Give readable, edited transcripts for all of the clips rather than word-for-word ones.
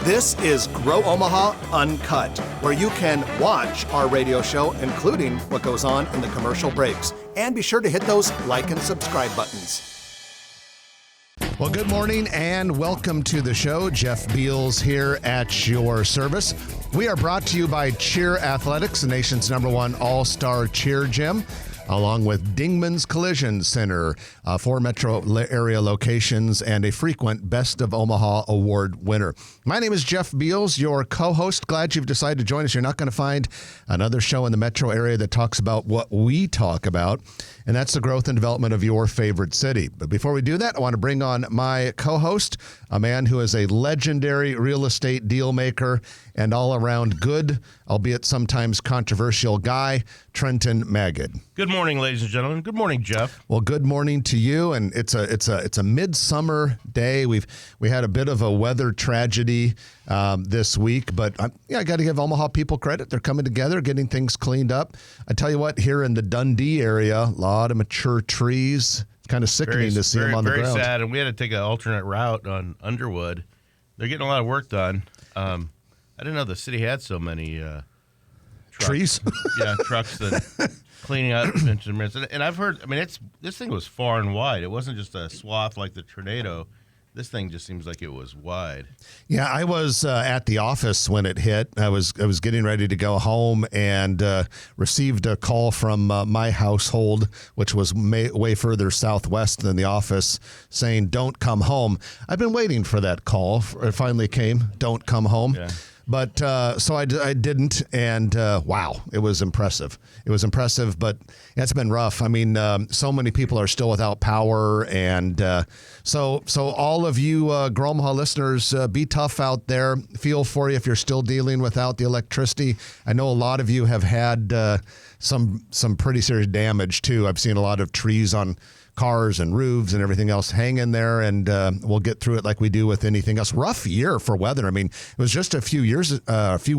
This is Grow Omaha Uncut, where you can watch our radio show, including what goes on in the commercial breaks. And be sure to hit those like and subscribe buttons. Well, good morning and welcome to the show. Jeff Beals here at your service. We are brought to you by Cheer Athletics, the nation's #1 all-star cheer gym, along with Dingman's Collision Center, 4 metro area locations, and a frequent Best of Omaha award winner. My name is Jeff Beals, your co-host. Glad you've decided to join us. You're not going to find another show in the metro area that talks about what we talk about, and that's the growth and development of your favorite city. But before we do that, I want to bring on my co-host, a man who is a legendary real estate deal maker and all-around good, albeit sometimes controversial guy, Trenton Magid. Good morning, ladies and gentlemen. Good morning, Jeff. Well, good morning to you. And it's a midsummer day. We had a bit of a weather tragedy this week, but I got to give Omaha people credit. They're coming together, getting things cleaned up. I tell you what, here in the Dundee area, a lot of mature trees. It's kind of sickening to see them on the ground. Very sad, and we had to take an alternate route on Underwood. They're getting a lot of work done. I didn't know the city had so many trees. Yeah, trucks that cleaning up. And I've heard, this thing was far and wide. It wasn't just a swath like the tornado. This thing just seems like it was wide. Yeah, I was at the office when it hit. I was getting ready to go home and received a call from my household, which was way further southwest than the office, saying, "Don't come home." I've been waiting for that call. It finally came. Don't come home. Yeah. But so I didn't, and wow, it was impressive. It was impressive, but it's been rough. I mean, so many people are still without power, and so all of you Grow Omaha listeners, be tough out there. Feel for you if you're still dealing without the electricity. I know a lot of you have had some pretty serious damage too. I've seen a lot of trees on cars and roofs and everything else. Hang in there, and we'll get through it like we do with anything else. Rough year for weather. I mean, it was just a few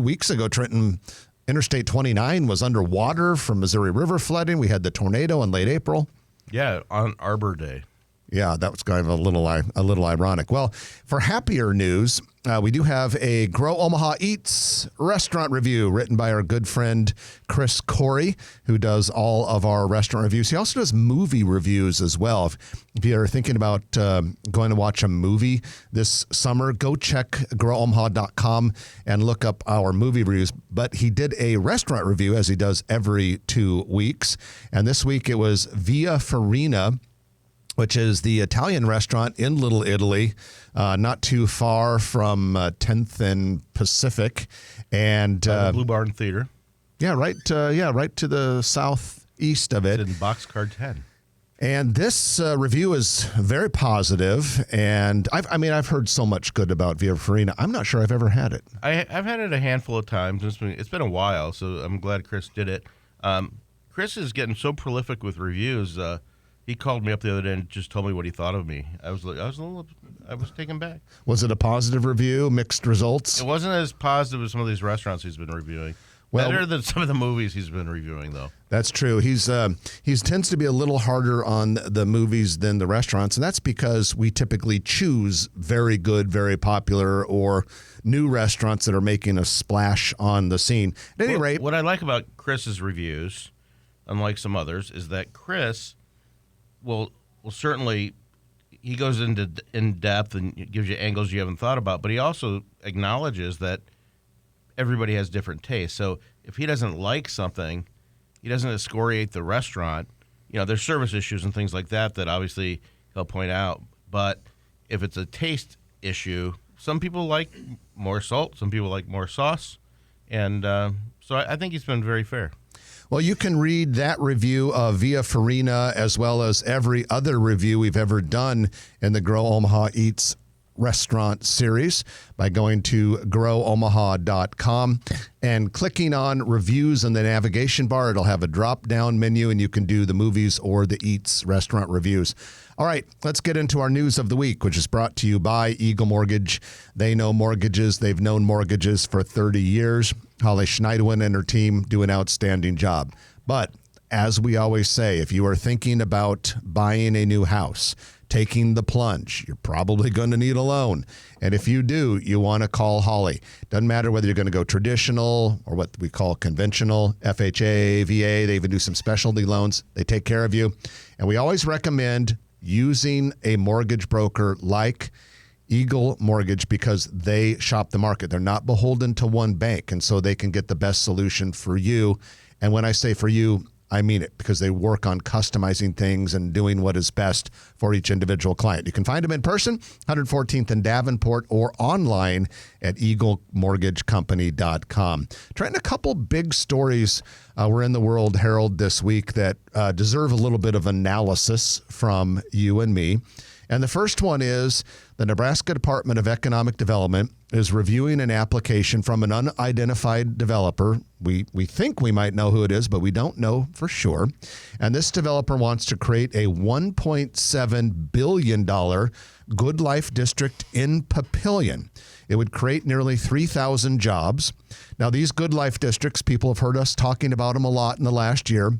weeks ago, Trenton Interstate 29 was underwater from Missouri River flooding. We had the tornado in late April. Yeah, on Arbor Day. Yeah, that was kind of a little ironic. Well, for happier news, we do have a Grow Omaha Eats restaurant review written by our good friend Chris Corey, who does all of our restaurant reviews. He also does movie reviews as well. If you're thinking about going to watch a movie this summer, go check growomaha.com and look up our movie reviews. But he did a restaurant review, as he does every 2 weeks. And this week it was Via Farina, which is the Italian restaurant in Little Italy, not too far from 10th and Pacific, and the Blue Barn Theater. Yeah, right to the southeast of it. It's in Boxcar 10. And this review is very positive, and I've heard so much good about Via Farina. I'm not sure I've ever had it. I've had it a handful of times. It's been a while, so I'm glad Chris did it. Chris is getting so prolific with reviews. He called me up the other day and just told me what he thought of me. I was taken back. Was it a positive review? Mixed results? It wasn't as positive as some of these restaurants he's been reviewing. Well, better than some of the movies he's been reviewing, though. That's true. He's tends to be a little harder on the movies than the restaurants, and that's because we typically choose very good, very popular, or new restaurants that are making a splash on the scene. At any rate, what I like about Chris's reviews, unlike some others, is that Chris will certainly, he goes in depth and gives you angles you haven't thought about, but he also acknowledges that everybody has different tastes. So if he doesn't like something, he doesn't excoriate the restaurant. You know, there's service issues and things like that obviously he'll point out. But if it's a taste issue, some people like more salt, some people like more sauce. And so I think he's been very fair. Well, you can read that review of Via Farina as well as every other review we've ever done in the Grow Omaha Eats restaurant series by going to growomaha.com and clicking on reviews in the navigation bar. It'll have a drop-down menu, and you can do the movies or the Eats restaurant reviews. All right, let's get into our news of the week, which is brought to you by Eagle Mortgage. They know mortgages. They've known mortgages for 30 years. Holly Schneidewin and her team do an outstanding job. But as we always say, if you are thinking about buying a new house, taking the plunge. You're probably going to need a loan. And if you do, you want to call Holly. Doesn't matter whether you're going to go traditional or what we call conventional, FHA, VA. They even do some specialty loans. They take care of you. And we always recommend using a mortgage broker like Eagle Mortgage because they shop the market. They're not beholden to one bank, and so they can get the best solution for you. And when I say for you, I mean it, because they work on customizing things and doing what is best for each individual client. You can find them in person, 114th and Davenport, or online at eaglemortgagecompany.com. Trent, a couple big stories were in the World Herald this week that deserve a little bit of analysis from you and me. And the first one is the Nebraska Department of Economic Development is reviewing an application from an unidentified developer. We think we might know who it is, but we don't know for sure. And this developer wants to create a $1.7 billion Good Life District in Papillion. It would create nearly 3,000 jobs. Now, these Good Life Districts, people have heard us talking about them a lot in the last year.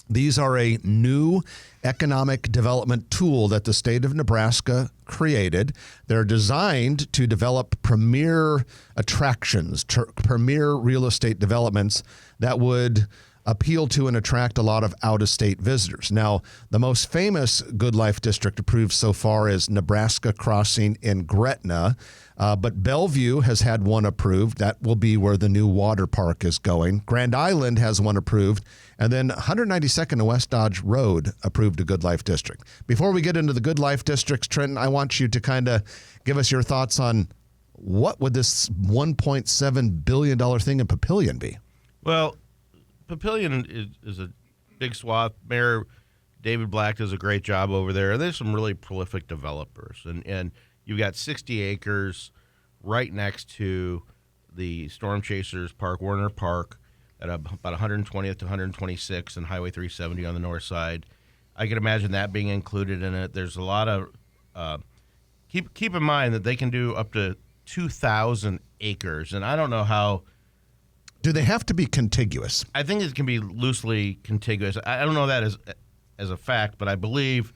These are a new economic development tool that the state of Nebraska created. They're designed to develop premier attractions, premier real estate developments that would appeal to and attract a lot of out-of-state visitors. Now, the most famous Good Life District approved so far is Nebraska Crossing in Gretna, but Bellevue has had one approved. That will be where the new water park is going. Grand Island has one approved, and then 192nd and West Dodge Road approved a Good Life District. Before we get into the Good Life Districts, Trenton, I want you to kind of give us your thoughts on what would this $1.7 billion thing in Papillion be? Well, Papillion is a big swath. Mayor David Black does a great job over there. There's some really prolific developers. And you've got 60 acres right next to the Storm Chasers Park, Warner Park, at about 120th to 126th and Highway 370 on the north side. I can imagine that being included in it. There's a lot of keep in mind that they can do up to 2,000 acres. And I don't know how. Do they have to be contiguous? I think it can be loosely contiguous. I don't know that as a fact, but I believe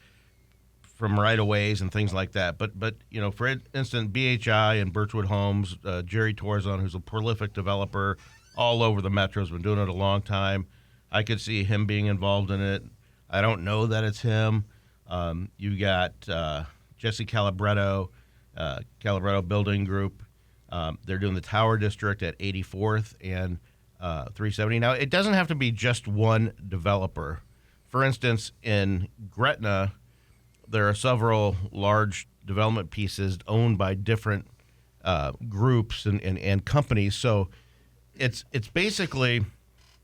from right-of-ways and things like that. But you know, for instance, BHI and Birchwood Homes, Jerry Torzon, who's a prolific developer all over the metro, has been doing it a long time. I could see him being involved in it. I don't know that it's him. You got Jesse Calabretto, Calabretto Building Group. They're doing the Tower District at 84th and 370. Now, it doesn't have to be just one developer. For instance, in Gretna, there are several large development pieces owned by different groups and companies. So it's basically,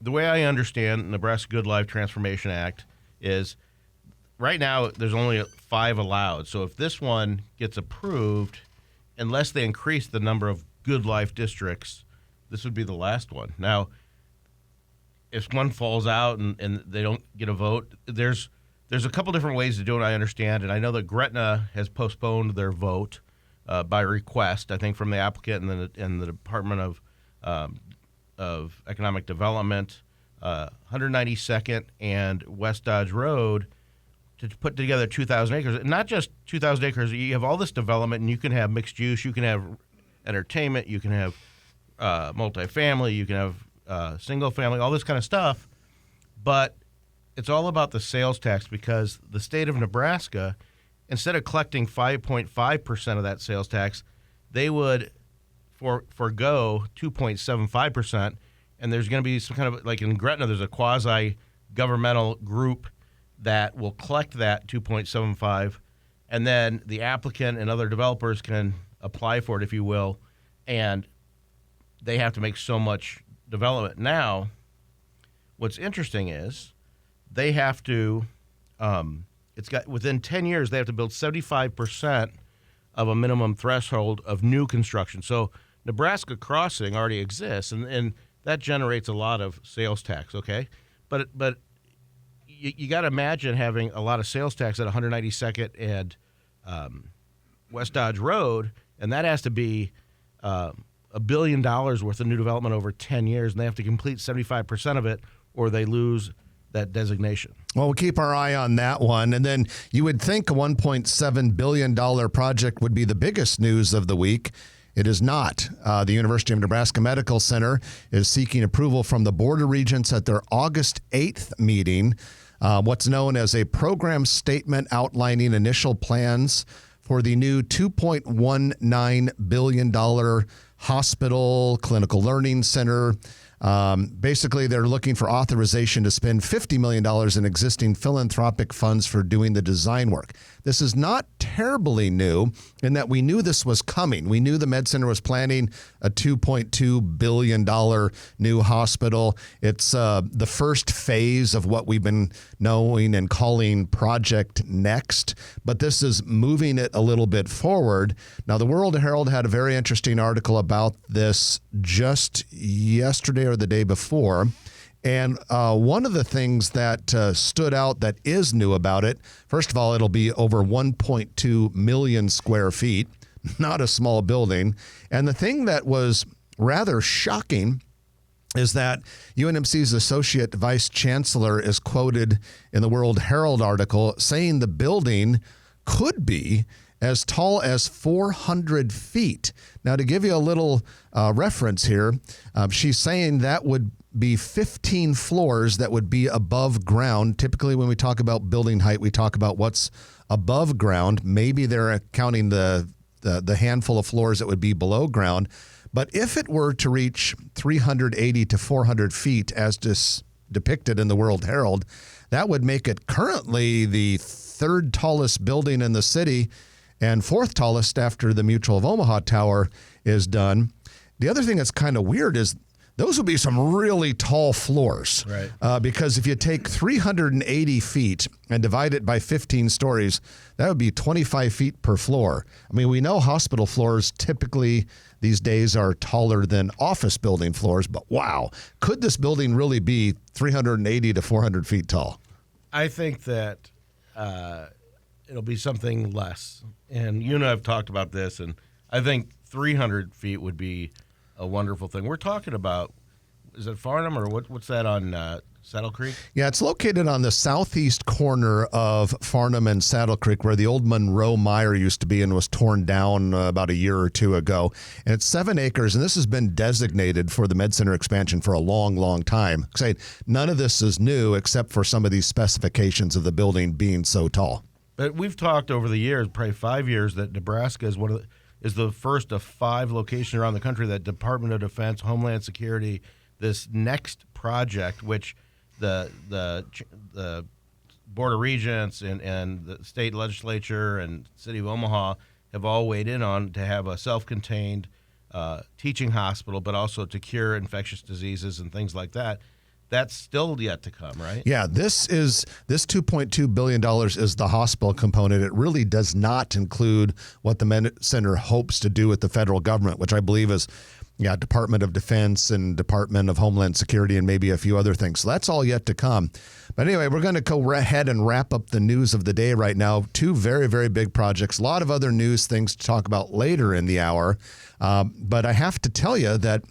the way I understand Nebraska Good Life Transformation Act is right now there's only 5 allowed. So if this one gets approved, unless they increase the number of Good Life districts, this would be the last one. Now, if one falls out and they don't get a vote, there's a couple different ways to do it, I understand. And I know that Gretna has postponed their vote by request, I think, from the applicant and the Department of Economic Development, 192nd and West Dodge Road, to put together 2,000 acres. And not just 2,000 acres. You have all this development, and you can have mixed use. You can have entertainment. You can have multifamily. You can have single family, all this kind of stuff. But it's all about the sales tax, because the state of Nebraska, instead of collecting 5.5% of that sales tax, they would forego 2.75%. And there's going to be some kind of, like in Gretna, there's a quasi-governmental group that will collect that 2.75, and then the applicant and other developers can apply for it, if you will, and they have to make so much development. Now, what's interesting is they have to, within 10 years, they have to build 75% of a minimum threshold of new construction. So Nebraska Crossing already exists, and that generates a lot of sales tax, okay? But you got to imagine having a lot of sales tax at 192nd and West Dodge Road, and that has to be $1 billion worth of new development over 10 years, and they have to complete 75% of it, or they lose that designation. Well, we'll keep our eye on that one. And then you would think a $1.7 billion project would be the biggest news of the week. It is not. The University of Nebraska Medical Center is seeking approval from the Board of Regents at their August 8th meeting, what's known as a program statement outlining initial plans for the new $2.19 billion hospital clinical learning center. Basically, they're looking for authorization to spend $50 million in existing philanthropic funds for doing the design work. This is not terribly new in that we knew this was coming. We knew the Med Center was planning a $2.2 billion new hospital. It's the first phase of what we've been knowing and calling Project Next, but this is moving it a little bit forward. Now, the World Herald had a very interesting article about this just yesterday or the day before. And one of the things that stood out that is new about it, first of all, it'll be over 1.2 million square feet, not a small building. And the thing that was rather shocking is that UNMC's Associate Vice Chancellor is quoted in the World Herald article saying the building could be as tall as 400 feet. Now, to give you a little reference here, she's saying that would be 15 floors that would be above ground. Typically, when we talk about building height, we talk about what's above ground. Maybe they're counting the handful of floors that would be below ground. But if it were to reach 380 to 400 feet, as depicted in the World Herald, that would make it currently the third tallest building in the city and fourth tallest after the Mutual of Omaha Tower is done. The other thing that's kind of weird is those would be some really tall floors. Right. Because if you take 380 feet and divide it by 15 stories, that would be 25 feet per floor. I mean, we know hospital floors typically these days are taller than office building floors, but wow, could this building really be 380 to 400 feet tall? I think that it'll be something less. And you and I have talked about this, and I think 300 feet would be a wonderful thing. We're talking about, is it Farnham or what's that on Saddle Creek? Yeah, it's located on the southeast corner of Farnham and Saddle Creek, where the old Monroe Mire used to be and was torn down about a year or two ago. And it's 7 acres, and this has been designated for the Med Center expansion for a long, long time. None of this is new except for some of these specifications of the building being so tall. But we've talked over the years, probably 5 years, that Nebraska is the first of 5 locations around the country that Department of Defense, Homeland Security, this next project, which the Board of Regents and the state legislature and city of Omaha have all weighed in on to have a self-contained teaching hospital, but also to cure infectious diseases and things like that. That's still yet to come, right? Yeah, this $2.2 billion is the hospital component. It really does not include what the Med Center hopes to do with the federal government, which I believe is Department of Defense and Department of Homeland Security and maybe a few other things. So that's all yet to come. But anyway, we're going to go ahead and wrap up the news of the day right now. 2 very, very big projects. A lot of other news things to talk about later in the hour. But I have to tell you that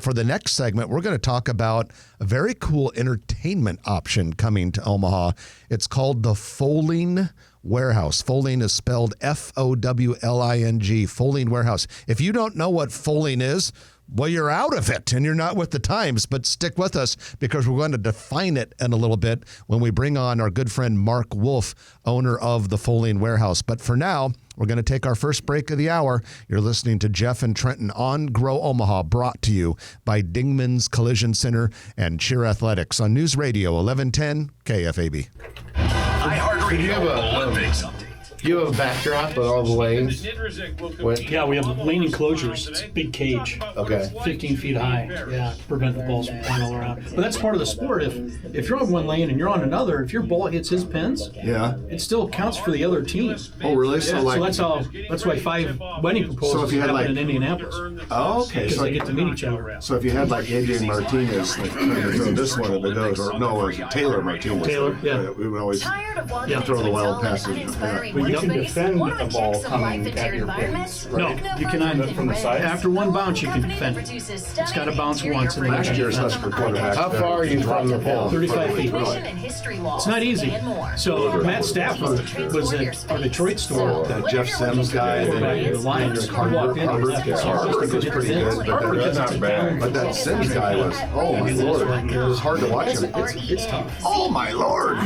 for the next segment, we're going to talk about a very cool entertainment option coming to Omaha. It's called the Fowling Warehouse. Fowling is spelled Fowling, Fowling Warehouse. If you don't know what Fowling is, well, you're out of it and you're not with the times, but stick with us because we're going to define it in a little bit when we bring on our good friend Mark Wolf, owner of the Fowling Warehouse. But for now, we're going to take our first break of the hour. You're listening to Jeff and Trenton on Grow Omaha, brought to you by Dingman's Collision Center and Cheer Athletics on News Radio 1110 KFAB. iHeartRadio Olympics update. You have a backdrop with all the lanes? Yeah, we have lane enclosures. It's a big cage. Okay. 15 feet high. Yeah, to prevent the balls from flying all around. But that's part of the sport. If you're on one lane and you're on another, if your ball hits his pins, Yeah. it still counts for the other team. Oh, really? Yeah, so that's why 5 wedding proposals happen in Indianapolis. Oh, okay. Because So, they get to meet each other. so if you had like Adrian Martinez, like trying to throw this one at the goes, or no, it was Taylor Martinez. Taylor, yeah. We would always Yeah. throw the wild passes. Yeah. But You can defend a ball coming at your pins, No, right? you cannot. From the side? After one bounce, you can defend it. It's got to bounce once. And then Last year's Husker quarterback. How far are you from the pole? 35 feet. It's not easy. So Matt Stafford was at our Detroit store. That Jeff Sims guy, The Lions walked in and left. It's Harvard was pretty good, but Because that's it's not a down bad. But that Sims guy was, oh my lord, it was hard to watch him. It's tough. Oh my lord!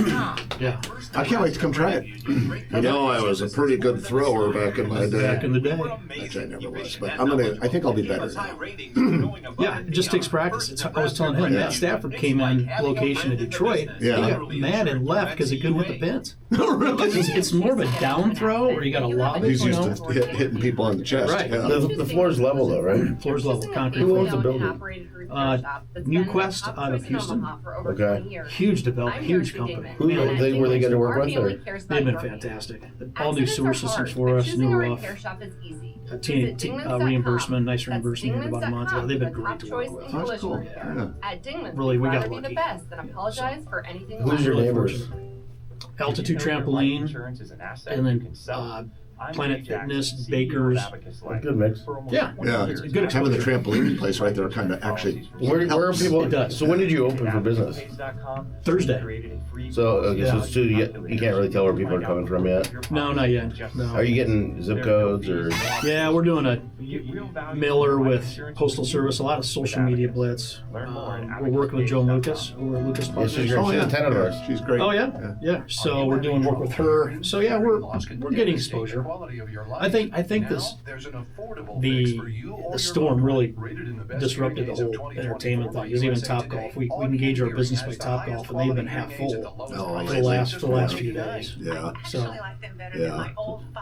Yeah. I can't wait to come try it. You know, I was a pretty good thrower back in my day. Back in the day. Which I never was, but I think I'll be better now. Yeah, it just takes practice. I was telling him, Matt Stafford came on location in Detroit. Yeah. He got mad and left because he couldn't hit the pins. It's more of a down throw where you got to lob it, He's used to hitting people in the chest. Right. Yeah. The floor's level though, right? Floor's level, concrete Who floor. owns the building? New Quest out of Houston. Okay. Huge development, huge company. Who were they going to work with? Or? They've been fantastic. All new sewer systems for us, new roof, reimbursement, nice reimbursement in about a month. Yeah, they've been great to work with. That's cool. Yeah. Really, we got lucky. Who's your neighbors? Altitude Trampoline, and then Planet Fitness, Bakers. Good mix. Yeah, Yeah, it's a good having the exposure. trampoline place right there kind of actually. Where are people? It does. So when did you open for business? Thursday. So, so you can't really tell where people are coming from yet. No, not yet. No. Are you getting zip codes or? Yeah, we're doing a mailer with Postal Service, a lot of social media blitz. We're working with Joe Lucas over at Lucas Yes, she's Partners. great. She's a tenant of ours. She's great. Oh yeah. So we're doing work with her. So yeah, we're getting exposure. I think the storm really disrupted the whole entertainment thing. Because even Topgolf, we engage our business by Topgolf, and they've been half full for the last few days. Yeah. So Yeah.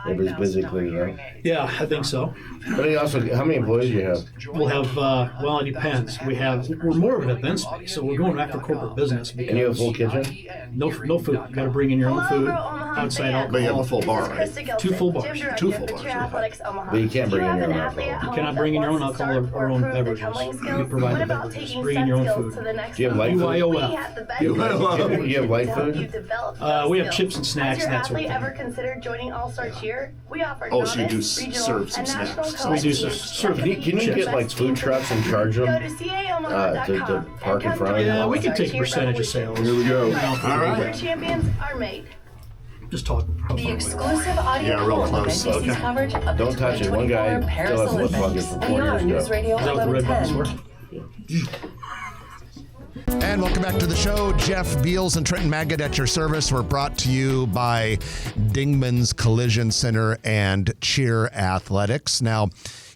Everybody's busy cleaning up. yeah, I think so. But you also, how many employees do you have? We'll have well, it depends. We're more of an event space, so we're going after corporate business And you have a because full kitchen? no food. You got to bring in your own food. Outside But you have a alcohol. full bar, right? 2 full bars. 2 full bars. But you can't bring in your own alcohol. You cannot bring in your own alcohol or own beverages. We provide the beverages. Bring in your own food. Do you have light food? BYOF. You have light food? We have chips and snacks and that sort of thing. ever considered joining All-Star Cheer? We offer Oh, so you do novice, regional, serve some and national snacks. We do colleges. serve. Can you get like food trucks and charge Go them? to caomaha.com to park in front of Yeah, you? we can take a percentage of sales. Here we go. All right. Champions are made. Just talk. The exclusive audio Yeah, real column of close. NBC's Okay. coverage of the Don't touch it. One guy 2024 Paris still has lip Olympics. buggers from And 4 you're years on ago. News Radio Is that what the red buttons 1110. were? And welcome back to the show. Jeff Beals and Trenton Maggot at your service. We're brought to you by Dingman's Collision Center and Cheer Athletics. Now,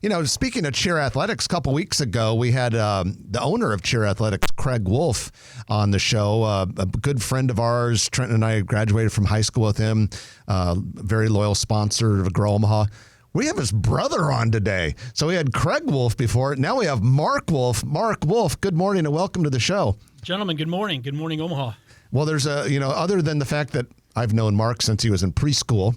you know, speaking of Cheer Athletics, a couple weeks ago, we had the owner of Cheer Athletics, Craig Wolf, on the show. A good friend of ours. Trenton and I graduated from high school with him. Very loyal sponsor of Grow Omaha. We have his brother on today. So we had Craig Wolf before. Now we have Mark Wolf. Mark Wolf, good morning and welcome to the show. Gentlemen, good morning. Good morning, Omaha. Well, there's other than the fact that I've known Mark since he was in preschool,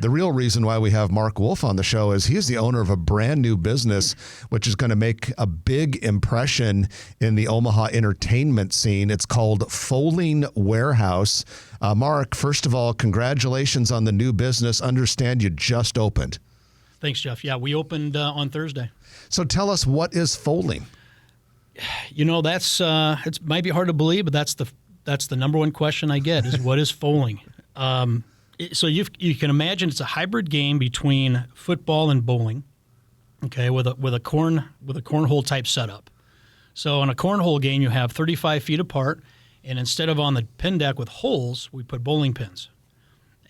the real reason why we have Mark Wolf on the show is he's the owner of a brand new business, which is going to make a big impression in the Omaha entertainment scene. It's called Fowling Warehouse. Mark, first of all, congratulations on the new business. Understand you just opened. Thanks, Jeff. Yeah, we opened on Thursday. So tell us, what is Fowling? You know, that's it might be hard to believe, but that's the number one question I get is what is Fowling? So you can imagine it's a hybrid game between football and bowling. Okay, with a cornhole type setup. So in a cornhole game, you have 35 feet apart, and instead of on the pin deck with holes, we put bowling pins.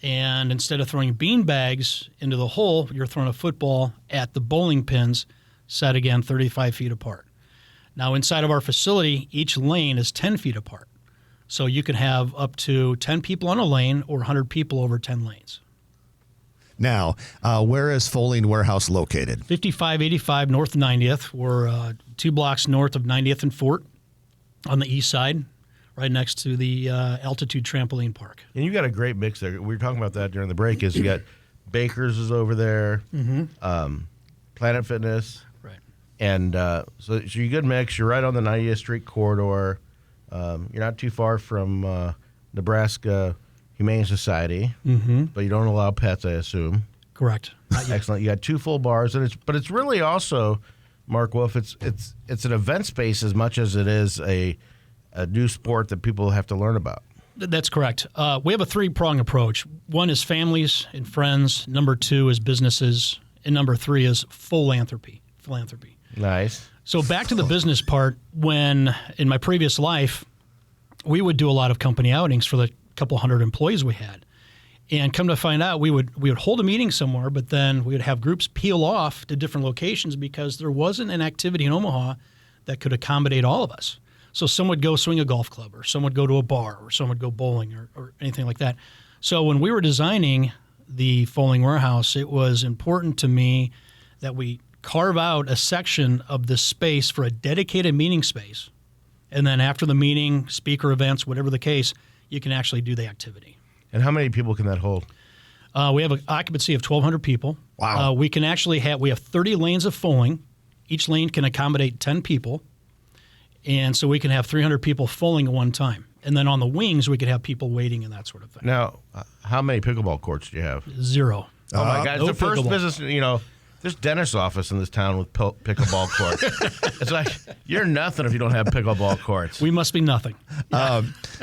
And instead of throwing bean bags into the hole, you're throwing a football at the bowling pins, set again 35 feet apart. Now, inside of our facility, each lane is 10 feet apart. So you can have up to 10 people on a lane or 100 people over 10 lanes. Now, where is Fowling Warehouse located? 5585 North 90th. We're 2 blocks north of 90th and Fort on the east side, right next to the Altitude Trampoline Park. And you got a great mix there. We were talking about that during the break. Is you got Baker's is over there, Planet Fitness, Right. and so you're a good mix. You're right on the 90th Street corridor. You're not too far from Nebraska Humane Society, Mm-hmm. but you don't allow pets, I assume. Correct. Not yet. Excellent. You got 2 full bars, and it's really also, Mark Wolf, it's an event space as much as it is a new sport that people have to learn about. That's correct. We have a 3-prong approach. 1 is families and friends. Number 2 is businesses. And number 3 is philanthropy. Nice. So back to the business part, when in my previous life, we would do a lot of company outings for the couple hundred employees we had. And come to find out, we would hold a meeting somewhere, but then we would have groups peel off to different locations because there wasn't an activity in Omaha that could accommodate all of us. So some would go swing a golf club, or some would go to a bar, or some would go bowling, or anything like that. So when we were designing the Fowling warehouse, it was important to me that we carve out a section of the space for a dedicated meeting space. And then after the meeting, speaker events, whatever the case, you can actually do the activity. And how many people can that hold? We have an occupancy of 1,200 people. Wow. We can actually we have 30 lanes of Fowling. Each lane can accommodate 10 people. And so we can have 300 people Fowling at one time. And then on the wings, we could have people waiting and that sort of thing. Now, how many pickleball courts do you have? 0. Oh, my God. It's No the first pickleball. business, there's dentist's office in this town with pickleball courts. It's like, you're nothing if you don't have pickleball courts. We must be nothing.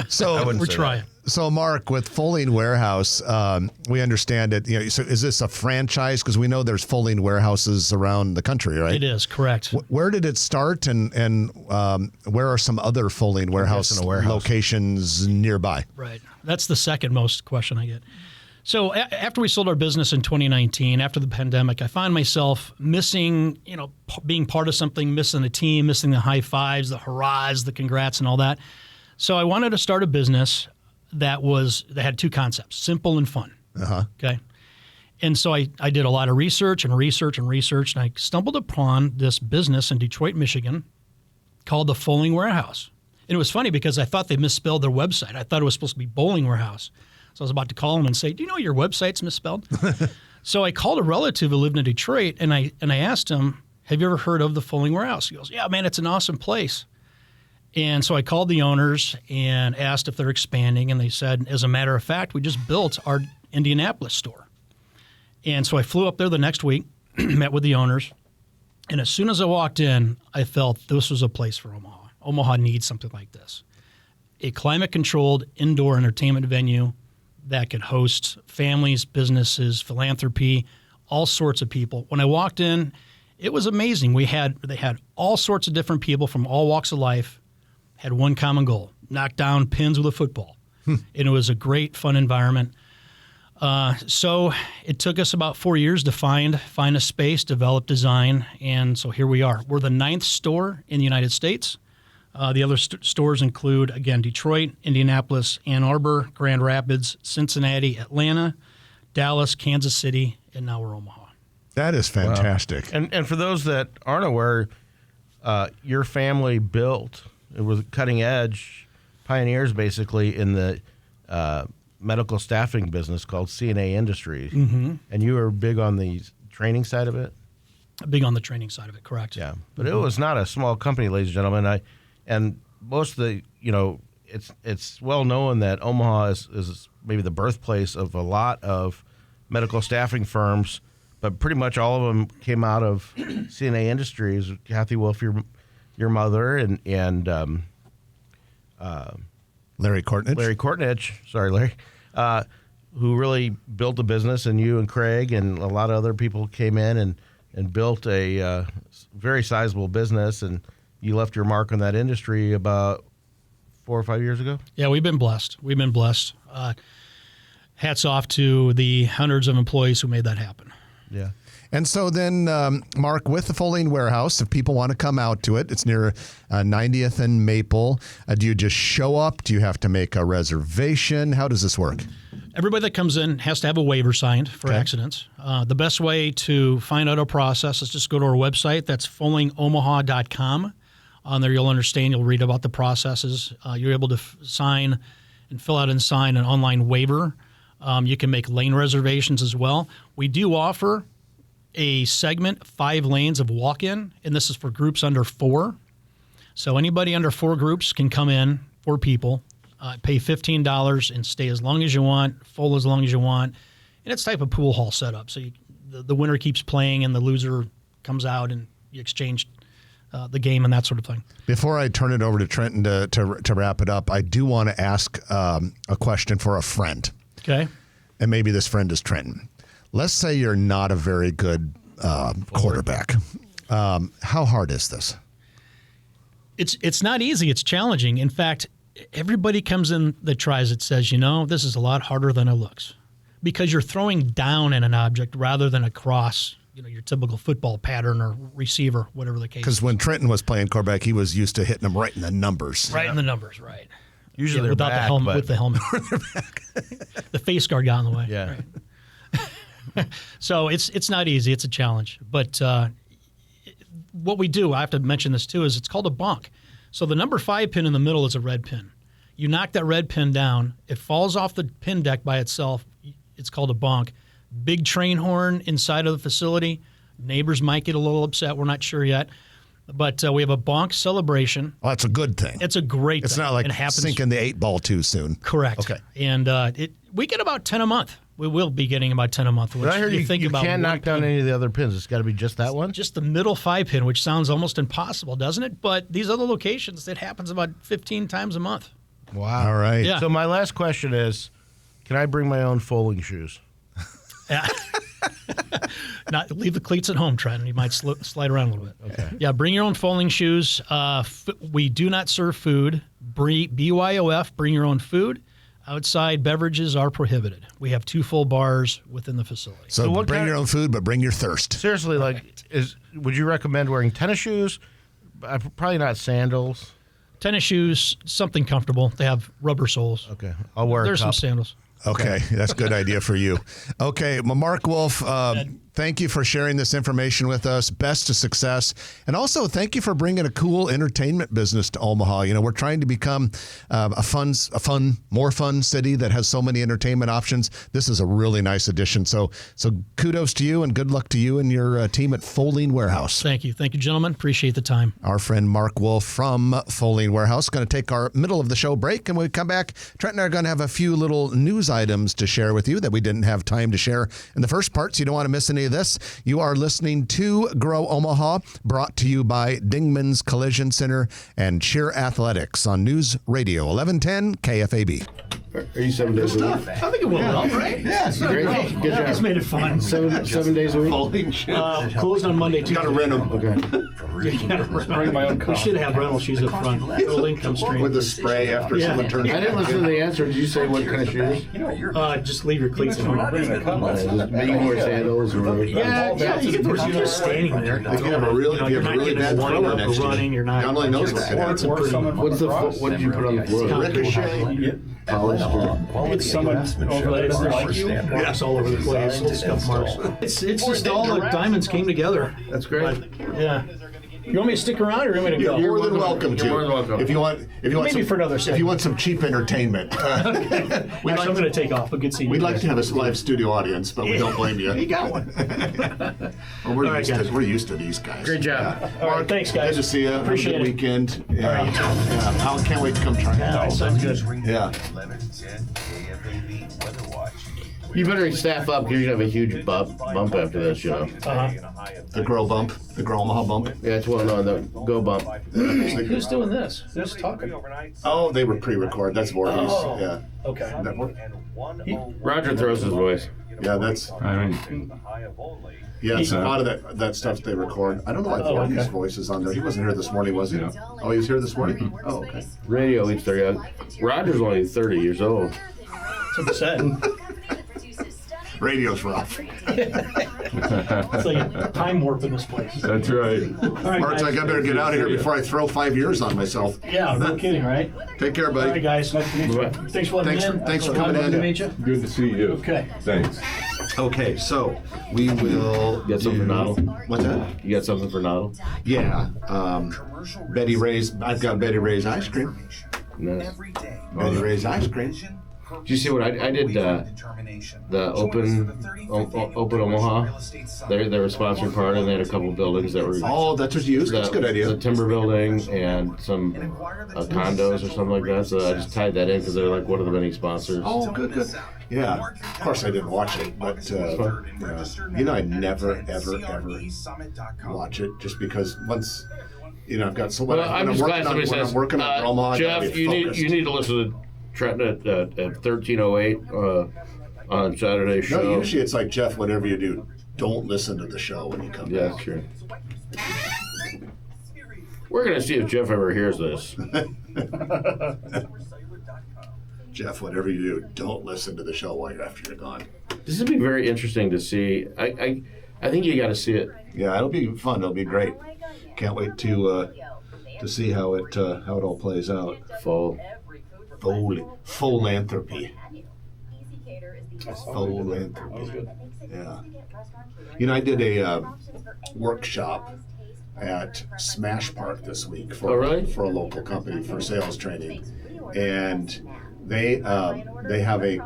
So wouldn't We're say trying. So, Mark, with Fowling Warehouse, we understand it. So is this a franchise? Because we know there's Fowling warehouses around the country, right? It is, correct. Where did it start, and where are some other Fowling warehouse locations nearby? Right. That's the second most question I get. So after we sold our business in 2019, after the pandemic, I found myself missing, being part of something, missing a team, missing the high fives, the hurrahs, the congrats, and all that. So I wanted to start a business that had 2 concepts: simple and fun. Okay. And so I did a lot of research, and I stumbled upon this business in Detroit, Michigan called the Fowling Warehouse. And it was funny because I thought they misspelled their website. I thought it was supposed to be Bowling Warehouse. So I was about to call them and say, "Do you know your website's misspelled?" So I called a relative who lived in Detroit, and I asked him, "Have you ever heard of the Fowling Warehouse?" He goes, "Yeah, man, it's an awesome place." And so I called the owners and asked if they're expanding, and they said, as a matter of fact, we just built our Indianapolis store. And so I flew up there the next week, met with the owners, and as soon as I walked in, I felt this was a place for Omaha. Omaha needs something like this. A climate-controlled indoor entertainment venue that could host families, businesses, philanthropy, all sorts of people. When I walked in, it was amazing. They had all sorts of different people from all walks of life, had one common goal: knock down pins with a football. And it was a great, fun environment. So it took us about 4 years to find a space, develop design, and so here we are. We're the 9th store in the United States. The other stores include, again, Detroit, Indianapolis, Ann Arbor, Grand Rapids, Cincinnati, Atlanta, Dallas, Kansas City, and now we're Omaha. That is fantastic. Wow. And for those that aren't aware, your family built, it was cutting edge pioneers basically in the medical staffing business called CNA Industries. Mm-hmm. And you were big on the training side of it? Big on the training side of it, correct. Yeah. But it was not a small company, ladies and gentlemen. And most of the, it's well known that Omaha is maybe the birthplace of a lot of medical staffing firms, but pretty much all of them came out of CNA Industries. Kathy Wolf, your mother, and Larry Kortnich. Larry Kortnich, sorry, Larry, who really built the business, and you and Craig and a lot of other people came in and built a very sizable business, and you left your mark on that industry about 4 or 5 years ago? Yeah, we've been blessed. Hats off to the hundreds of employees who made that happen. Yeah. And so then, Mark, with the Fowling Warehouse, if people want to come out to it, it's near 90th and Maple. Do you just show up? Do you have to make a reservation? How does this work? Everybody that comes in has to have a waiver signed for accidents. The best way to find out our process is just go to our website. That's fowlingomaha.com. On there, you'll understand. You'll read about the processes. You're able to sign and fill out and sign an online waiver. You can make lane reservations as well. We do offer a segment, 5 lanes of walk-in, and this is for groups under 4. So anybody under 4 groups can come in, 4 people, Pay $15 and stay as long as you want, full as long as you want. And it's type of pool hall setup. So the winner keeps playing and the loser comes out and you exchange the game and that sort of thing. Before I turn it over to Trenton to wrap it up, I do want to ask a question for a friend. Okay. And maybe this friend is Trenton. Let's say you're not a very good quarterback. How hard is this? It's not easy. It's challenging. In fact, everybody comes in that tries it says, this is a lot harder than it looks because you're throwing down at an object rather than across, your typical football pattern or receiver, whatever the case. Because when Trenton was playing quarterback, he was used to hitting them right in the numbers. Right in the numbers, right. Usually they're without back, the helmet, but... with the helmet. The face guard got in the way. Yeah. Right. So it's not easy. It's a challenge. But what we do, I have to mention this too, is it's called a bonk. So the number 5 pin in the middle is a red pin. You knock that red pin down, it falls off the pin deck by itself. It's called a bonk. Big train horn inside of the facility. Neighbors might get a little upset. We're not sure yet. But we have a bonk celebration. Oh, that's a good thing. It's a great thing. It's not like it happens, sinking the 8-ball too soon. Correct. Okay. And we get about 10 a month. We will be getting about 10 a month. Which But I heard you about can't knock down pin. any of the other pins. It's got to be just that one? Just the middle 5 pin, which sounds almost impossible, doesn't it? But these other locations, it happens about 15 times a month. Wow. All right. Yeah. So my last question is, can I bring my own Fowling shoes? Yeah. Not leave the cleats at home, Trent. You might slide around a little bit. Okay. Yeah, bring your own Fowling shoes. We do not serve food. BYOF, bring your own food. Outside beverages are prohibited. We have 2 full bars within the facility. So what bring kind your own food, but bring your thirst. Seriously, would you recommend wearing tennis shoes? Probably not sandals. Tennis shoes, something comfortable. They have rubber soles. Okay. I'll wear There's a some cup. sandals. Okay, that's a good idea for you. Okay, well, Mark Wolf, thank you for sharing this information with us. Best of success. And also, thank you for bringing a cool entertainment business to Omaha. We're trying to become more fun city that has so many entertainment options. This is a really nice addition. So kudos to you and good luck to you and your team at Fowling Warehouse. Thank you. Thank you, gentlemen. Appreciate the time. Our friend Mark Wolf from Fowling Warehouse. Going to take our middle of the show break, and when we come back, Trent and I are going to have a few little news items to share with you that we didn't have time to share in the first part, so you don't want to miss any of this. You are listening to Grow Omaha, brought to you by Dingman's Collision Center and Cheer Athletics on News Radio 1110 KFAB. Are you 7 days a week? I think it went well, right? Yeah, it's Great. great. Good job. It's made it fun. 7 days a week? Folding shoes. Closed on Monday, Tuesday. Gotta rent them Okay. Bring my own. We should have rental shoes up front. Little income stream. with the spray after Yeah. someone turns. I didn't listen to the answer. Did you say what kind of shoes? Just leave your cleats at home. Just maybe more sandals or Yeah, you get those shoes standing there. If you have a really, if you You're have a not really getting bad winding thrower up next or to running. you, You're not. God only knows what could It's a happen. pretty. what's the what did you put on the floor? Ricochet, polished. It's someone overlaid on their shoe. Marks all over the place. Scuff marks. It's just all the diamonds came together. That's great. Yeah. You want me to stick around or you want me to go? You're more than welcome to. You're more than welcome. If you want Maybe some, for another if segment. you want some cheap entertainment, Actually, I'm going to take off. But good seeing you. we'd like guys. to have a live studio audience, but we don't blame you. You got one. Well, we're, All right, used guys. to, we're used to these guys. Great job. All right, thanks, guys. Good to see you. Appreciate Have a it. good weekend. Yeah. All right, you too. Yeah. I can't wait to come try it Yeah, out. sounds good. Yeah. You better staff up because you're going to have a huge bump after this, The Grow Bump, the Grow Omaha Bump. Yeah, it's well known. The Go Bump. Who's doing this? Who's talking? Oh, they were pre-recorded. That's Voorhees. Oh. Yeah. Okay. Roger throws his voice. Yeah, that's. Yeah, it's a lot of that stuff they record. I don't know why Voorhees' voice is on there. He wasn't here this morning, was he? Oh, he was here this morning? Oh, okay. Radio eats 30. Roger's only 30 years old. That's what they said. Radio's rough. It's like a time warp in this place. That's right. All right, Mark's like, I better get out of here before I throw 5 years on myself. Yeah, no kidding, right? Take care, All buddy. right, guys. Nice to meet you. Thanks for letting me in. Thanks for coming Nice in. to meet you. Good to see you. Okay. Thanks. Okay, so we will. You got something for Noddle? What's that? You got something for Noddle? Yeah. Betty Ray's. I've got Betty Ray's ice cream. Nice. Betty Ray's ice cream. Did you see what I did? The Open Omaha. They were sponsoring part, and they had a couple buildings that were. Oh, that's what you used. That's a good idea. The timber building and some condos or something like that. So I just tied that in because they're like one of the many sponsors. Oh, good. Yeah. Of course, I didn't watch it, but I never, ever watch it just because once. I've got so much. I'm just glad somebody says, Omaha, Jeff, you need to listen to Trenton at 13:08 on Saturday's show. No, usually it's like, Jeff, whatever you do, don't listen to the show when you come back. Yeah, that's true. We're going to see if Jeff ever hears this. Jeff, whatever you do, don't listen to the show after you're gone. This would be very interesting to see. I think you got to see it. Yeah, it'll be fun. It'll be great. Can't wait to see how it all plays out. Philanthropy. Philanthropy. Yeah. I did a workshop at Smash Park this week for a local company for sales training, and they have a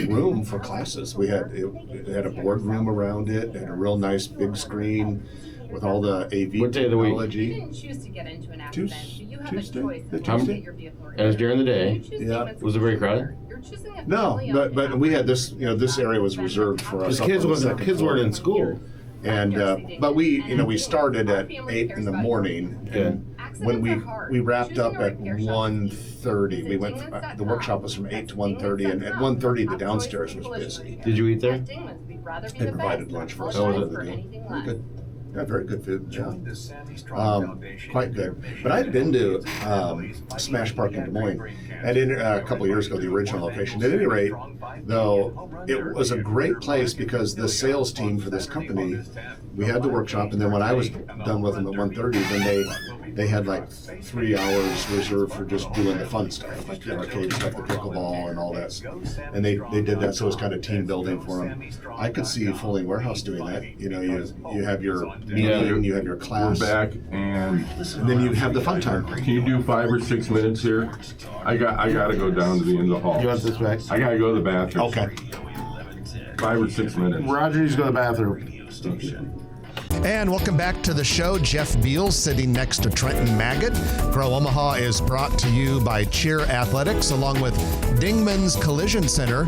room for classes. It had a board room around it and a real nice big screen with all the AV what day technology. Of the week? You didn't choose to get into an Tuesday. accident, but you have Tuesday. a choice The to Tuesday? get your vehicle And it's during the day. Yeah. Was it very crowded? You're choosing a No, family-owned but we had this. This area was reserved for us. Because kids weren't in school. And but we started at 8 in the morning, and when we wrapped up at 1:30, we went. The workshop was from 8 to 1:30, and at 1:30 the downstairs was busy. Did you eat there? They provided lunch for us. How was it? Very good. Yeah, very good food. Yeah. Quite good. But I'd been to Smash Park in Des Moines a couple of years ago, the original location. At any rate, though, it was a great place because the sales team for this company, we had the workshop, and then when I was done with them at 1:30, then they had like 3 hours reserved for just doing the fun stuff, like the arcade stuff, the pickleball and all that stuff. And they did that, so it was kind of team building for them. I could see Fowling Warehouse doing that. You have your meeting, you have your class. We're back, and then you have the fun time. Can you do 5 or 6 minutes here? I got to go down to the end of the hall. You want this back? I got to go to the bathroom. Okay. 5 or 6 minutes. Roger needs to go to the bathroom. And welcome back to the show. Jeff Beals sitting next to Trenton Maggot. Grow Omaha is brought to you by Cheer Athletics along with Dingman's Collision Center.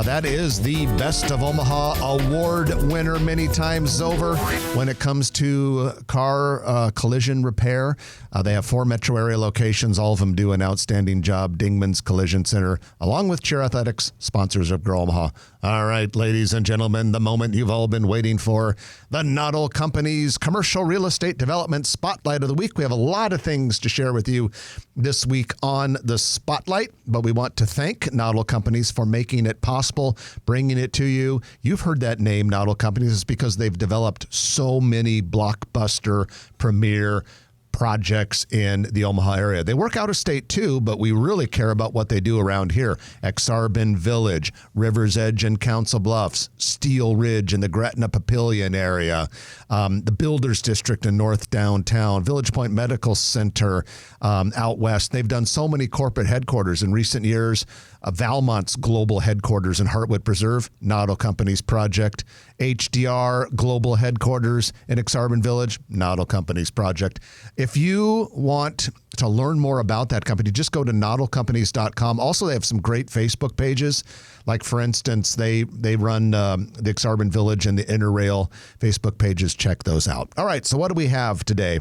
That is the Best of Omaha award winner many times over when it comes to car collision repair. They have 4 metro area locations. All of them do an outstanding job. Dingman's Collision Center, along with Cheer Athletics, sponsors of Grow Omaha. All right, ladies and gentlemen, the moment you've all been waiting for, the Noddle Company's Commercial Real Estate Development Spotlight of the Week. We have a lot of things to share with you this week on the Spotlight, but we want to thank Noddle Companies for making it possible, bringing it to you. You've heard that name, Noddle Companies. It's because they've developed so many blockbuster, premier projects in the Omaha area. They work out of state too, but we really care about what they do around here. Exarban Village, River's Edge and Council Bluffs, Steel Ridge in the Gretna Papillion area, the Builders District in North Downtown, Village Point Medical Center out west. They've done so many corporate headquarters in recent years. Valmont's global headquarters in Hartwood Preserve, Noddle Companies project. HDR global headquarters in Exarban Village, Noddle Companies project. If you want to learn more about that company, just go to noddlecompanies.com. Also, they have some great Facebook pages. Like, for instance, they run the Exarban Village and the Interrail Facebook pages. Check those out. All right, so what do we have today?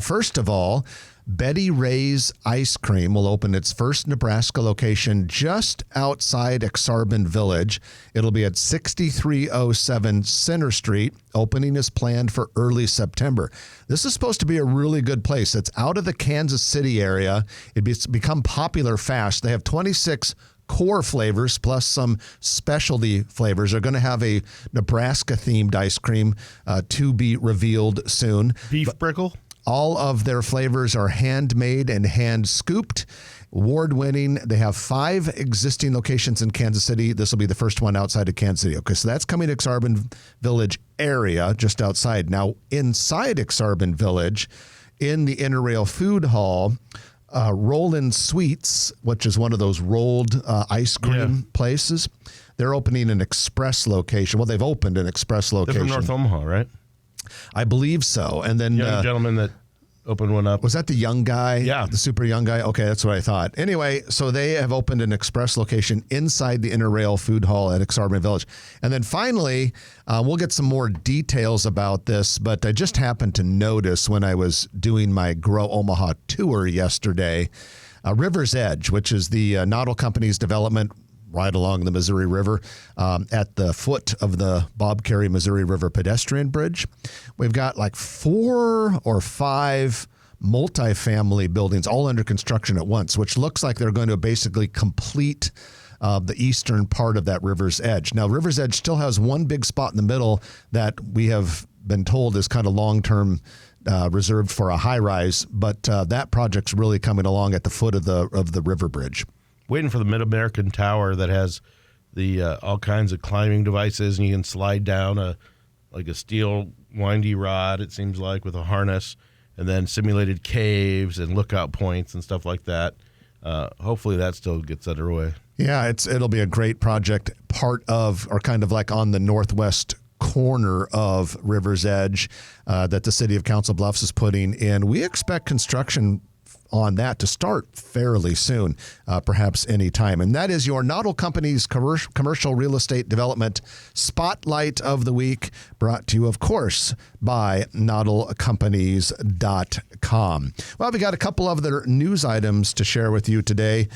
First of all, Betty Ray's Ice Cream will open its first Nebraska location just outside Exarban Village. It'll be at 6307 Center Street. Opening is planned for early September. This is supposed to be a really good place. It's out of the Kansas City area. It's become popular fast. They have 26 core flavors plus some specialty flavors. They're going to have a Nebraska-themed ice cream to be revealed soon. Beef brickle? All of their flavors are handmade and hand-scooped, award-winning. They have 5 existing locations in Kansas City. This will be the first one outside of Kansas City. Okay, so that's coming to Exarban Village area, just outside. Now, inside Exarban Village, in the Interrail Food Hall, Rollin' Sweets, which is one of those rolled ice cream places. They're opening an express location. Well, they've opened an express They're location. from North Omaha, right? I believe so. And then Young gentleman that opened one up. Was that the young guy? Yeah. The super young guy? Okay, that's what I thought. Anyway, so they have opened an express location inside the Interrail Food Hall at Exarban Village. And then finally, we'll get some more details about this, but I just happened to notice when I was doing my Grow Omaha tour yesterday, River's Edge, which is the Noddle Company's development right along the Missouri River at the foot of the Bob Carey Missouri River pedestrian bridge. We've got like 4 or 5 multifamily buildings all under construction at once, which looks like they're going to basically complete the eastern part of that River's Edge. Now, River's Edge still has one big spot in the middle that we have been told is kind of long-term reserved for a high-rise, but that project's really coming along at the foot of the river bridge. Waiting for the Mid-American Tower that has the all kinds of climbing devices, and you can slide down a steel windy rod, it seems like, with a harness, and then simulated caves and lookout points and stuff like that. Hopefully that still gets underway. Yeah, it'll be a great project, part of, or kind of like on the northwest corner of River's Edge that the city of Council Bluffs is putting in. We expect construction on that to start fairly soon, perhaps any time. And that is your Noddle Company's commercial real estate development spotlight of the week, brought to you, of course, by noddlecompanies.com. Well, we got a couple of other news items to share with you today.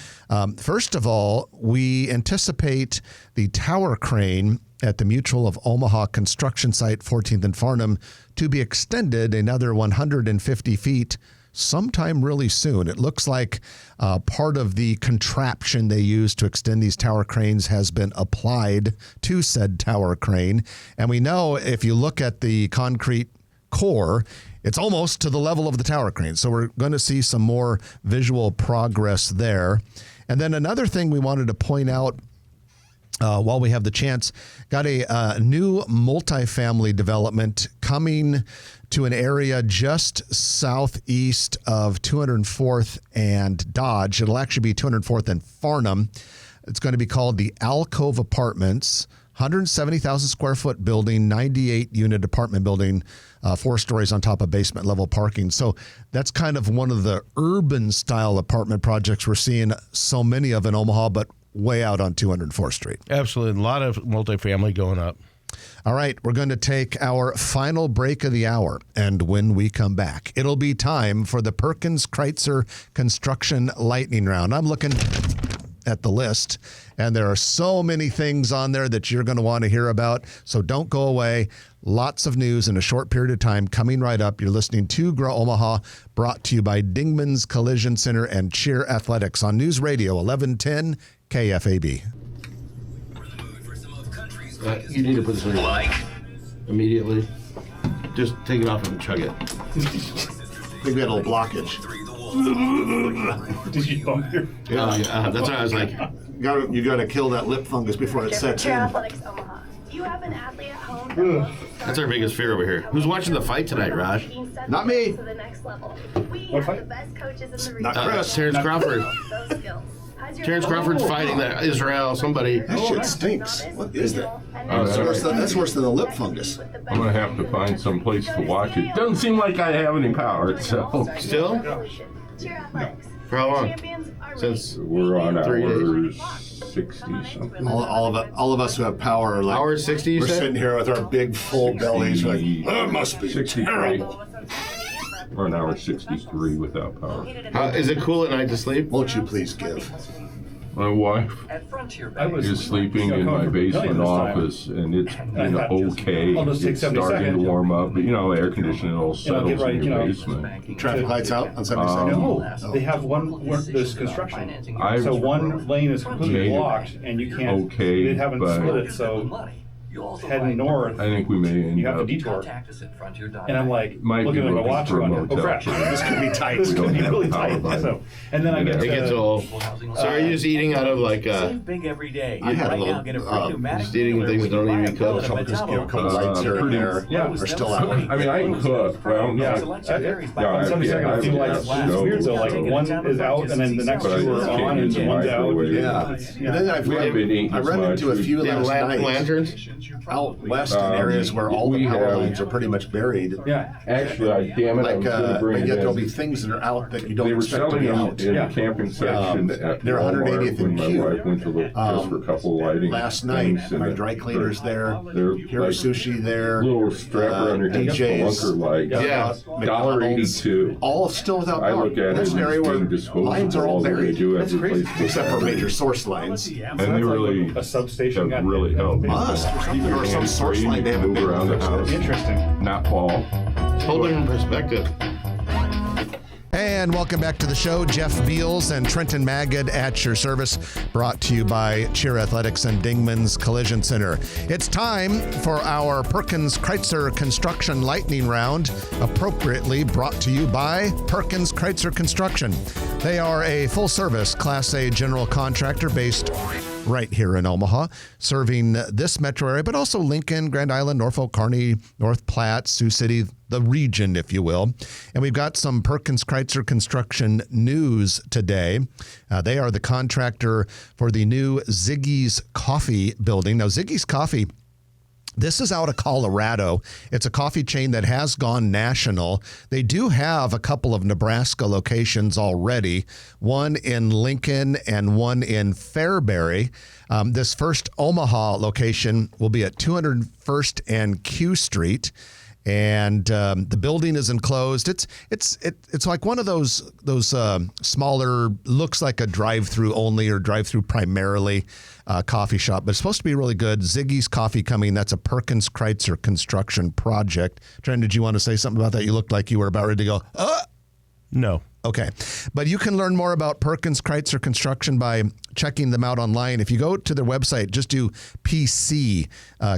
First of all, we anticipate the tower crane at the Mutual of Omaha construction site, 14th and Farnham, to be extended another 150 feet sometime really soon. It looks like part of the contraption they use to extend these tower cranes has been applied to said tower crane. And we know if you look at the concrete core, it's almost to the level of the tower crane. So we're going to see some more visual progress there. And then another thing we wanted to point out while we have the chance, got a new multifamily development coming to an area just southeast of 204th and Dodge. It'll actually be 204th and Farnham. It's going to be called the Alcove Apartments, 170,000 square foot building, 98 unit apartment building, 4 stories on top of basement level parking. So that's kind of one of the urban style apartment projects we're seeing so many of in Omaha, but way out on 204th Street. Absolutely. A lot of multifamily going up. All right, we're going to take our final break of the hour, and when we come back, it'll be time for the Perkins Kreitzer Construction Lightning Round. I'm looking at the list, and there are so many things on there that you're going to want to hear about, so don't go away. Lots of news in a short period of time coming right up. You're listening to Grow Omaha, brought to you by Dingman's Collision Center and Cheer Athletics on News Radio 1110 KFAB. You need to put this in your immediately. Just take it off and chug it. I think we had a little blockage. Did you bump your? That's what I was like. You got to kill that lip fungus before it sets Cheer in. Athletics Omaha. You have an athlete at home. That's our biggest fear over here. Who's watching the fight tonight, Raj? Not me. To the next level. We What have fight? the best coaches in the region. Not Chris. Terrence Crawford. Those skills. How's your Terrence Crawford's fighting that Israel somebody. That shit stinks. What is that? Oh, That's worse than the lip fungus. I'm gonna have to find some place to watch it. Doesn't seem like I have any power, so Still? Cheer Athletics. For how long? Champions are Since we're on 3 hour days. 60 something. All of us who have power are like, Hour 60, you we're said? sitting here with our big full bellies like, that must be 63. terrible. We're on hour 63 without power. Is it cool at night to sleep? Won't you please give? My wife I was is sleeping in my basement office, and it's okay. I'll just take It's 70 starting to seconds. warm up, but air conditioning all settles right, in you your know. basement. Traffic lights out on 72nd? No, they have there's construction. I So one lane is completely made it blocked and you can't, okay, they haven't but- split it, so heading north. I think we may end You have up. a detour. And I'm like, Might looking be at my looking watch, for a going, oh motel. crap, this could be tight. We This don't could be have really power tight. by So, and then I get It gets to, old. So are you just eating out of like Big every day. I had a Right little, now, get a free pneumatic just eating cooler things when that don't you need buy to be a pellet cooked? of just a couple Metallo. lights here and pretty- there yeah, are still out. I mean, I can cook, but I don't know. Selection varies by Yeah, on some yeah, second, I I feel would like have it's no- weird though. Like one is out and then the next But I two just are on can't and use the one's out. microwave. Yeah. And then We haven't been eating I as run much. into a few They have last nights lanterns? out west in areas where all the we power have- lines are pretty much buried. Yeah. Actually, damn it, I Like, was going to but bring it yet there'll in. be things that are out that you don't They were expect to selling be them out. in Yeah. the camping section at they're Walmart 180th when and my Q. wife went to look just for a couple lighting. Last night, things, and my they're- dry cleaner's there, They're Hero like Sushi there, little strapper underneath the DJ's, lunker light. Yeah. McDonald's, $1.82. all still without I power. look at it That's as an area where being disposable. lines are all They buried, do That's every crazy. place they except for can. major source lines. And they really a substation have got really helped. Must, or something, or some source line they haven't move been around the fixed. house, Interesting. not fall. Whole different perspective. And welcome back to the show. Jeff Beals and Trenton Magid at your service, brought to you by Cheer Athletics and Dingman's Collision Center. It's time for our Perkins Kreitzer Construction Lightning Round, appropriately brought to you by Perkins Kreitzer Construction. They are a full-service Class A general contractor based right here in Omaha, serving this metro area, but also Lincoln, Grand Island, Norfolk, Kearney, North Platte, Sioux City, the region, if you will. And we've got some Perkins Kreitzer Construction news today. They are the contractor for the new Ziggy's Coffee building. Now, Ziggy's Coffee, this is out of Colorado. It's a coffee chain that has gone national. They do have a couple of Nebraska locations already, one in Lincoln and one in Fairbury. This first Omaha location will be at 201st and Q Street. And the building is enclosed. It's like one of those smaller, looks like a drive-through only or drive-through primarily coffee shop, but it's supposed to be really good. Ziggy's Coffee coming. That's a Perkins Kreitzer construction project. Trent, did you want to say something about that? You looked like you were about ready to go. No. Okay. But you can learn more about Perkins Kreitzer Construction by checking them out online. If you go to their website, just do PC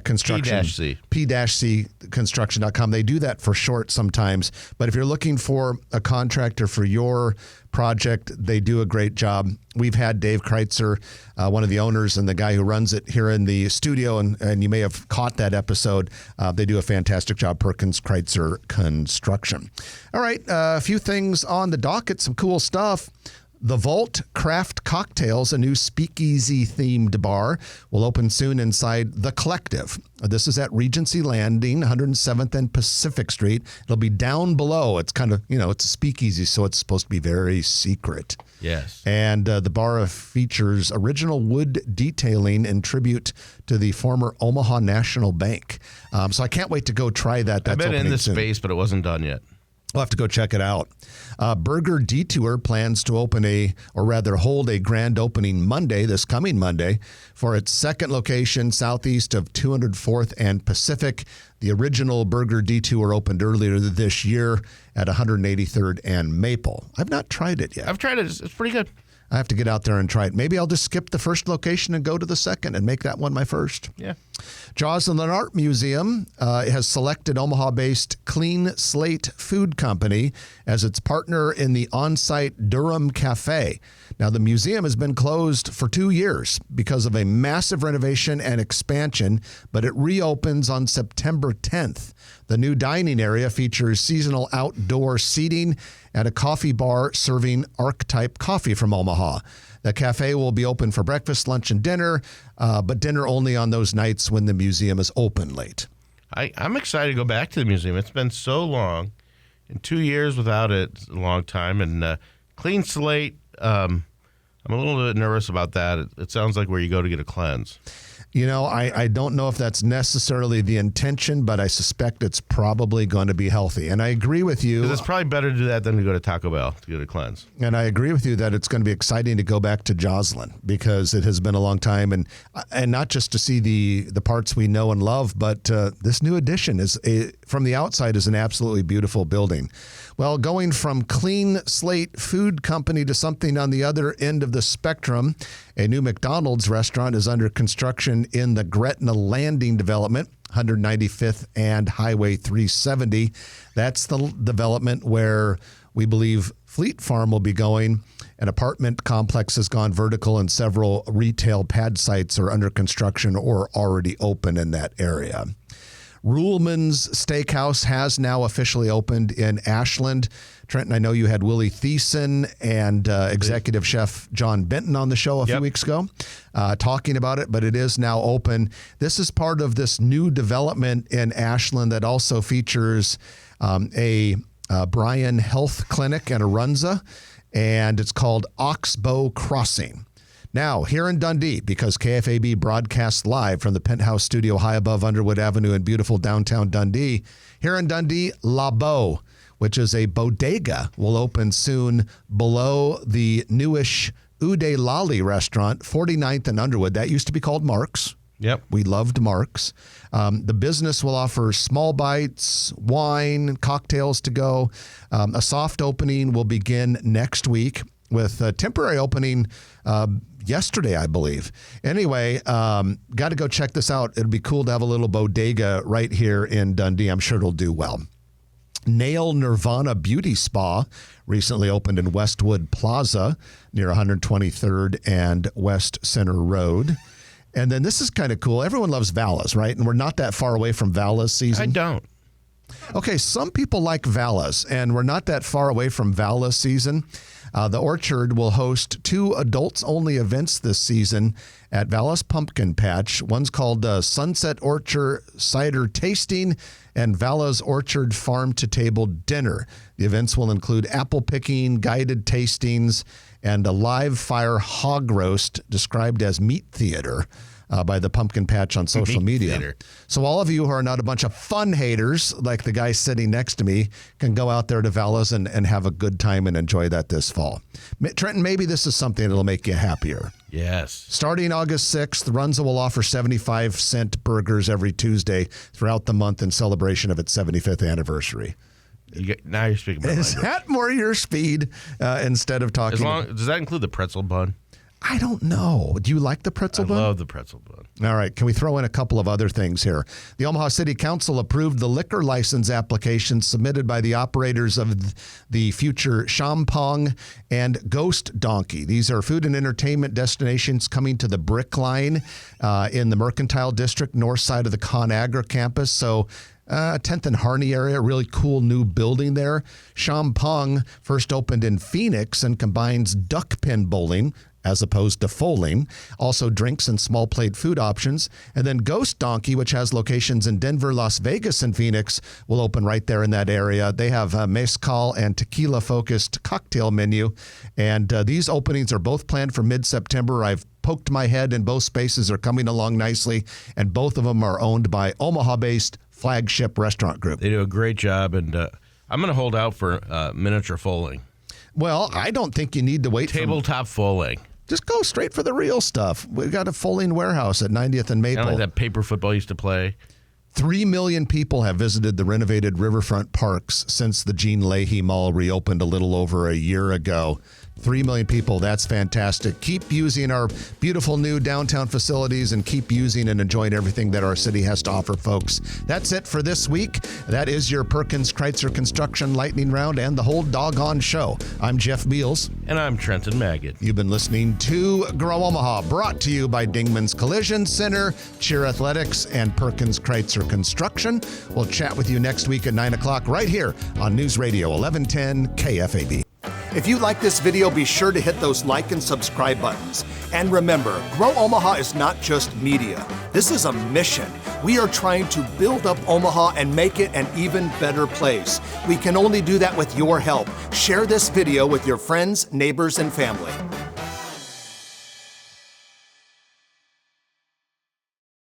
Construction. P-C. P-C construction.com. They do that for short sometimes. But if you're looking for a contractor for your project, they do a great job. We've had Dave Kreitzer, one of the owners and the guy who runs it, here in the studio, and you may have caught that episode. They do a fantastic job, Perkins Kreitzer Construction. All right, a few things on the docket, some cool stuff. The Vault Craft Cocktails, a new speakeasy-themed bar, will open soon inside The Collective. This is at Regency Landing, 107th and Pacific Street. It'll be down below. It's kind of, it's a speakeasy, so it's supposed to be very secret. Yes. And the bar features original wood detailing in tribute to the former Omaha National Bank. So I can't wait to go try that. That's I've been in opening this soon. space, but it wasn't done yet. We'll have to go check it out. Burger Detour plans to hold a grand opening Monday, this coming Monday, for its second location southeast of 204th and Pacific. The original Burger Detour opened earlier this year at 183rd and Maple. I've not tried it yet. I've tried it. It's pretty good. I have to get out there and try it. Maybe I'll just skip the first location and go to the second and make that one my first. Yeah. Joslin Art Museum has selected Omaha-based Clean Slate Food Company as its partner in the on-site Durham Cafe. Now, the museum has been closed for 2 years because of a massive renovation and expansion, but it reopens on September 10th. The new dining area features seasonal outdoor seating and a coffee bar serving archetype coffee from Omaha. The cafe will be open for breakfast, lunch, and dinner, but dinner only on those nights when the museum is open late. I'm excited to go back to the museum. It's been so long. In 2 years without it, it's a long time. And Clean Slate, I'm a little bit nervous about that. It sounds like where you go to get a cleanse. I don't know if that's necessarily the intention, but I suspect it's probably going to be healthy. And I agree with you. Because it's probably better to do that than to go to Taco Bell to get a cleanse. And I agree with you that it's going to be exciting to go back to Joslin because it has been a long time. And not just to see the parts we know and love, but this new addition is from the outside is an absolutely beautiful building. Well, going from clean slate food company to something on the other end of the spectrum, a new McDonald's restaurant is under construction in the Gretna Landing development, 195th and Highway 370. That's the development where we believe Fleet Farm will be going. An apartment complex has gone vertical and several retail pad sites are under construction or already open in that area. Ruhlman's Steakhouse has now officially opened in Ashland. Trenton, I know you had Willie Thiessen and executive chef John Benton on the show a few weeks ago talking about it, but it is now open. This is part of this new development in Ashland that also features a Bryan Health Clinic and a Runza, and it's called Oxbow Crossing. Now, here in Dundee, because KFAB broadcasts live from the Penthouse Studio high above Underwood Avenue in beautiful downtown Dundee, here in Dundee, La Beau, which is a bodega, will open soon below the newish Ude Lali restaurant, 49th and Underwood. That used to be called Mark's. Yep. We loved Mark's. The business will offer small bites, wine, cocktails to go. A soft opening will begin next week with a temporary opening yesterday, I believe. Anyway, got to go check this out. It'd be cool to have a little bodega right here in Dundee. I'm sure it'll do well. Nail Nirvana Beauty Spa recently opened in Westwood Plaza near 123rd and West Center Road. And then this is kind of cool. Everyone loves Vala's, right? And we're not that far away from Vala's season. I don't. Okay, some people like Vala's, and we're not that far away from Vala's season. The Orchard will host 2 adults-only events this season at Vala's Pumpkin Patch. One's called Sunset Orchard Cider Tasting and Vala's Orchard Farm to Table Dinner. The events will include apple picking, guided tastings, and a live fire hog roast described as meat theater by the Pumpkin Patch on social media. Theater. So all of you who are not a bunch of fun haters, like the guy sitting next to me, can go out there to Vala's and have a good time and enjoy that this fall. Trenton, maybe this is something that'll make you happier. Yes. Starting August 6th, Runza will offer 75-cent burgers every Tuesday throughout the month in celebration of its 75th anniversary. Now you're speaking about Is language. that more your speed instead of talking? Does that include the pretzel bun? I don't know. Do you like the pretzel bun? I love the pretzel bun. All right. Can we throw in a couple of other things here? The Omaha City Council approved the liquor license application submitted by the operators of the future Champong and Ghost Donkey. These are food and entertainment destinations coming to the Brick Line in the Mercantile District, north side of the ConAgra campus. So 10th and Harney area, really cool new building there. Champong first opened in Phoenix and combines duck pin bowling as opposed to Fowling. Also drinks and small plate food options. And then Ghost Donkey, which has locations in Denver, Las Vegas, and Phoenix, will open right there in that area. They have a mezcal and tequila-focused cocktail menu. And these openings are both planned for mid-September. I've poked my head, and both spaces are coming along nicely. And both of them are owned by Omaha-based Flagship Restaurant Group. They do a great job, and I'm going to hold out for miniature Fowling. Well, I don't think you need to wait. Tabletop Fowling. Just go straight for the real stuff. We've got a Fowling warehouse at 90th and Maple. Kind of like that paper football used to play. 3 million people have visited the renovated riverfront parks since the Gene Leahy Mall reopened a little over a year ago. 3 million people. That's fantastic. Keep using our beautiful new downtown facilities and keep using and enjoying everything that our city has to offer, folks. That's it for this week. That is your Perkins Kreitzer Construction Lightning Round and the whole doggone show. I'm Jeff Beals. And I'm Trenton Magid. You've been listening to Grow Omaha, brought to you by Dingman's Collision Center, Cheer Athletics, and Perkins Kreitzer Construction. We'll chat with you next week at 9 o'clock right here on News Radio 1110 KFAB. If you like this video, be sure to hit those like and subscribe buttons. And remember, Grow Omaha is not just media. This is a mission. We are trying to build up Omaha and make it an even better place. We can only do that with your help. Share this video with your friends, neighbors, and family.